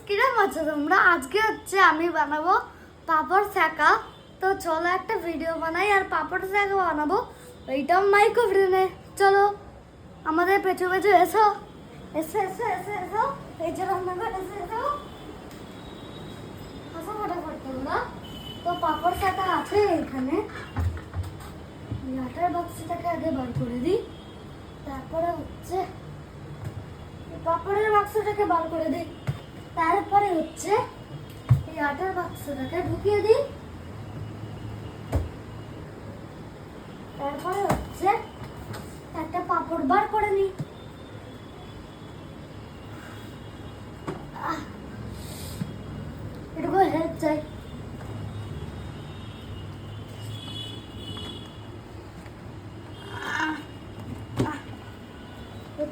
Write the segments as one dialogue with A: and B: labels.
A: কিরম আছো তোমরা? আজকে হচ্ছে আমি বানাবো পাপড় ছাকা। তো চলো একটা ভিডিও বানাই আর পাপড় ছাকা বানাবো এইটাও মাইক্রোওভেনে। চলো আমাদের পেছু পেছু এসো এসো এসো এসো এসো, এই যে রান্নাঘর এসো এসো, আসো ফটাফট তোমরা। তো পাপড় ছাকা আছে এখানে, আটার বাক্সটাকে আগে বার করে দিই, তারপরে হচ্ছে পাপড়ের বাক্সটাকে বার করে দিই, তারপরে হচ্ছে এই আটার বাক্সটাকে ঢুকিয়ে দিই, তারপরে হচ্ছে একটা পাপড় বার করে নিই। এটুকু হেল্প চাই।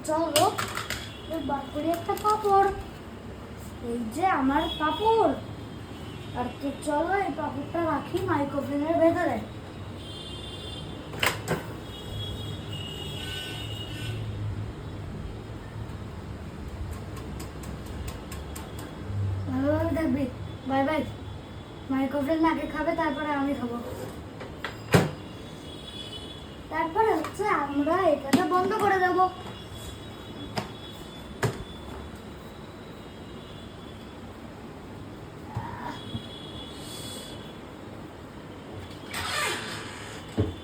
A: চলো বার করি একটা পাপড়, এই যে আমার পাপড়। আর তো চলো এই পাপড়টা রাখি মাইক্রোওভেনের ভেতরে। ভালোভাবে দেখবি। Bye bye. মাইক্রোওভেন আগে খাবে, তারপরে আমি খাবো। তারপরে হচ্ছে আমরা এটাকে বন্ধ করে দেবো।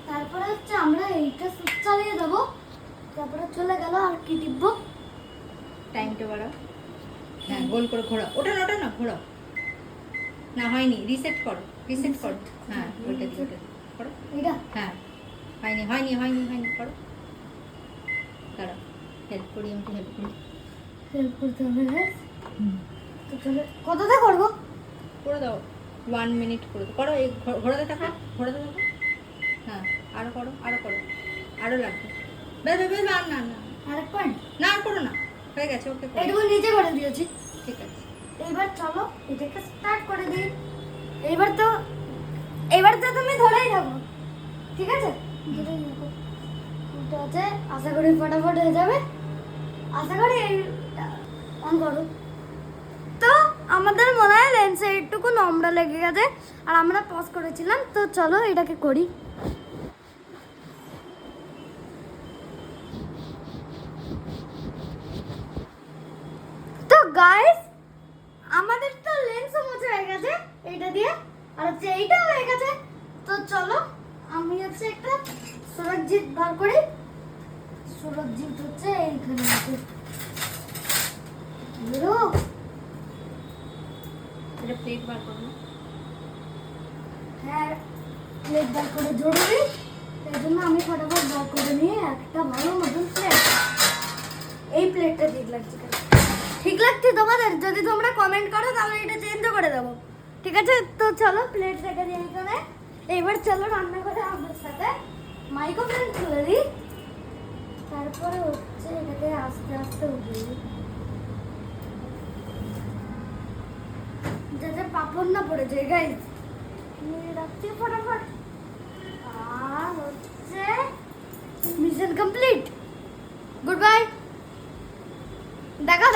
A: তারপরে হচ্ছে আমরা এইটা সুইচ চালিয়ে দেবো, তারপরে চলে গেল। আর কি টিপবো?
B: টাইমটা বাড়াও। হ্যাঁ, গোল করে ঘোরাও। ওটা না ঘোরাও। না হয়নি, রিসেট করো হ্যাঁ, ওটা দিয়ে করো।
A: এটা
B: হ্যাঁ, হয়নি করো। দাঁড়াও, হেল্প করি, আমাকে হেল্প করি।
A: হেল্প করতে হবে। তো চলে কতটা করবো?
B: করে দাও, 1 মিনিট করে দাও। করো, এই ঘোরাতে থাকো। হ্যাঁ, আরো করো। আরো লাগবে। বেশ, না
A: আরেক পয়েন্ট
B: না, আর করো না, হয়ে গেছে। ওকে,
A: এইটুকু নিচে করে দিয়েছি।
B: ঠিক আছে।
A: এবার চলো এটাকে স্টার্ট করে দিই। এবার তো তুমি ধরেই থাকো, ঠিক আছে? ধরেই থাকো। এটা আছে, আশা করি ফটাফট হয়ে যাবে। আশা করি এই অন করো। তো আমাদের মনে হয় লেন্সে একটুকু নোংরা লেগে গেছে, আর আমরা পজ করেছিলাম। তো চলো এটাকে করি। তো গাইস, আমাদের তো লেন্সও মোছা হয়ে গেছে এইটা দিয়ে, আর হচ্ছে এইটা হয়ে গেছে। তো চলো আমি হচ্ছে একটা সুরজিৎ বার করি। সুরজিৎ হচ্ছে এইখানে আছে। বেরো।
B: এটা প্লেট বার করো না?
A: হ্যাঁ, প্লেট বার করে জরুরি, তাই জন্য আমি ফটাফট বার করে নিয়ে একটা ভালো মতন প্লেট। এই প্লেটটা ঠিক লাগছে কেন? ঠিক লাগছে তোমাদের? যদি তোমরা কমেন্ট করো তাহলে এটা চেঞ্জও করে দেবো, ঠিক আছে? তো চলো প্লেট রেখে দিই এখানে। এবার চলো রান্না করে আমাদের সাথে মাইক্রোওভেন খুলে দিই, তারপরে হচ্ছে এটাকে আস্তে আস্তে উঠিয়ে দিই যাতে পাপড় না পড়ে যায়। গাইস নিয়ে রাখছি ফটাফট। আর হচ্ছে মিশন কমপ্লিট। Good bye. দেখা